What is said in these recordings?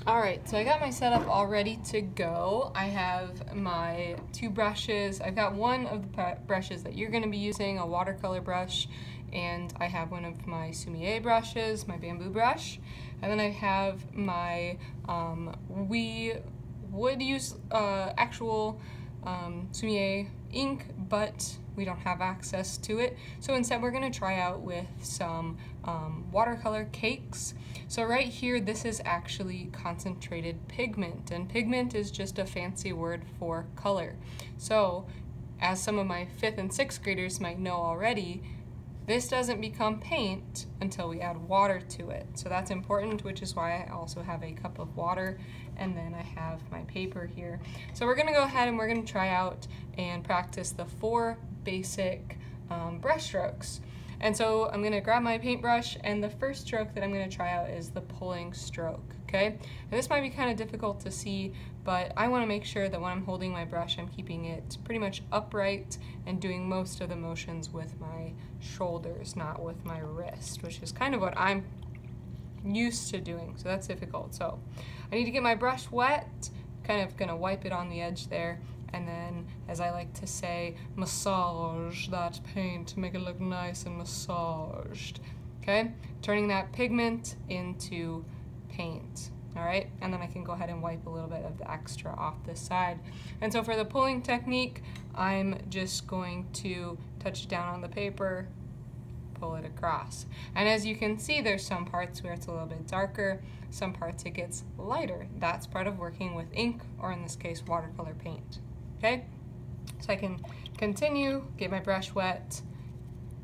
Alright, so I got my setup all ready to go. I have my two brushes. I've got one of the brushes that you're going to be using, a watercolor brush, and I have one of my Sumi-e brushes, my bamboo brush, and then I have my, we would use actual Sumi-e ink, but we don't have access to it. So instead we're going to try out with some watercolor cakes. So right here, this is actually concentrated pigment, and pigment is just a fancy word for color. So as some of my 5th and 6th graders might know already, this doesn't become paint until we add water to it. So that's important, which is why I also have a cup of water, and then I have my paper here. So we're gonna go ahead and we're gonna try out and practice the 4 basic brush strokes. And so I'm gonna grab my paintbrush, and the first stroke that I'm gonna try out is the pulling stroke, okay? And this might be kind of difficult to see, but I wanna make sure that when I'm holding my brush, I'm keeping it pretty much upright and doing most of the motions with my shoulders, not with my wrist, which is kind of what I'm used to doing, so that's difficult. So I need to get my brush wet, kind of gonna wipe it on the edge there, and then, as I like to say, massage that paint, make it look nice and massaged, okay? Turning that pigment into paint, all right? And then I can go ahead and wipe a little bit of the extra off this side. And so for the pulling technique, I'm just going to touch down on the paper, pull it across. And as you can see, there's some parts where it's a little bit darker, some parts it gets lighter. That's part of working with ink, or in this case, watercolor paint. Okay, so I can continue, get my brush wet,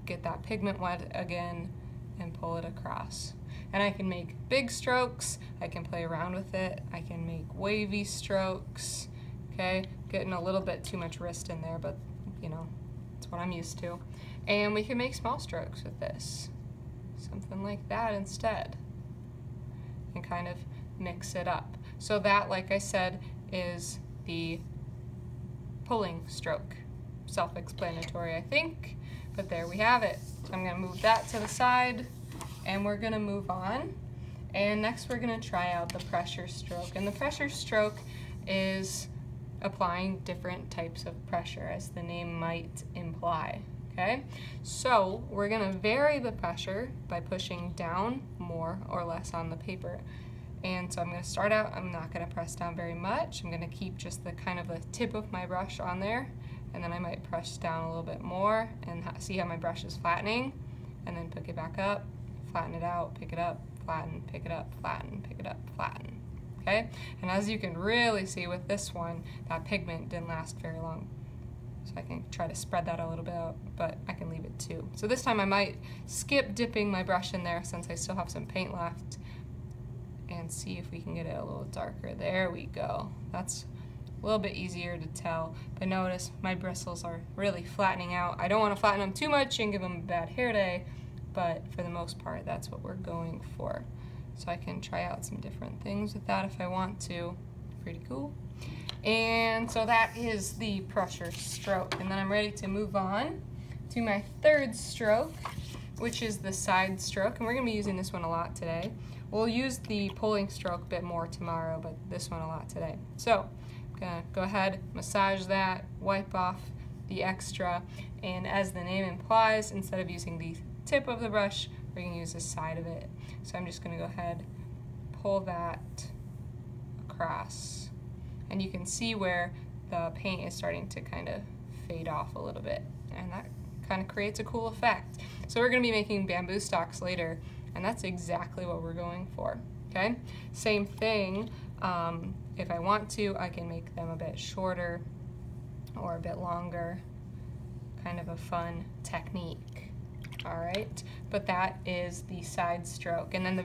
get that pigment wet again, and pull it across. And I can make big strokes, I can play around with it, I can make wavy strokes, okay? Getting a little bit too much wrist in there, but you know, it's what I'm used to. And we can make small strokes with this, something like that instead, and kind of mix it up. So that, like I said, is the pulling stroke. Self-explanatory, I think, but there we have it. So I'm going to move that to the side, and we're going to move on. And next we're going to try out the pressure stroke. And the pressure stroke is applying different types of pressure, as the name might imply. Okay, so we're going to vary the pressure by pushing down more or less on the paper. And so I'm going to start out, I'm not going to press down very much. I'm going to keep just the kind of the tip of my brush on there, and then I might press down a little bit more and see how my brush is flattening, and then pick it back up, flatten it out, pick it up, flatten, pick it up, flatten, pick it up, flatten. Okay? And as you can really see with this one, that pigment didn't last very long. So I can try to spread that a little bit out, but I can leave it too. So this time I might skip dipping my brush in there since I still have some paint left, and see if we can get it a little darker. There we go. That's a little bit easier to tell, but notice my bristles are really flattening out. I don't want to flatten them too much and give them a bad hair day, but for the most part, that's what we're going for. So I can try out some different things with that if I want to. Pretty cool. And so that is the pressure stroke, and then I'm ready to move on to my 3rd stroke, which is the side stroke, and we're going to be using this one a lot today. We'll use the pulling stroke a bit more tomorrow, but this one a lot today. So I'm going to go ahead, massage that, wipe off the extra, and as the name implies, instead of using the tip of the brush, we're going to use the side of it. So I'm just going to go ahead, pull that across, and you can see where the paint is starting to kind of fade off a little bit, and that kind of creates a cool effect. So we're going to be making bamboo stalks later, and that's exactly what we're going for, okay? Same thing, if I want to, I can make them a bit shorter or a bit longer, kind of a fun technique, all right? But that is the side stroke, and then the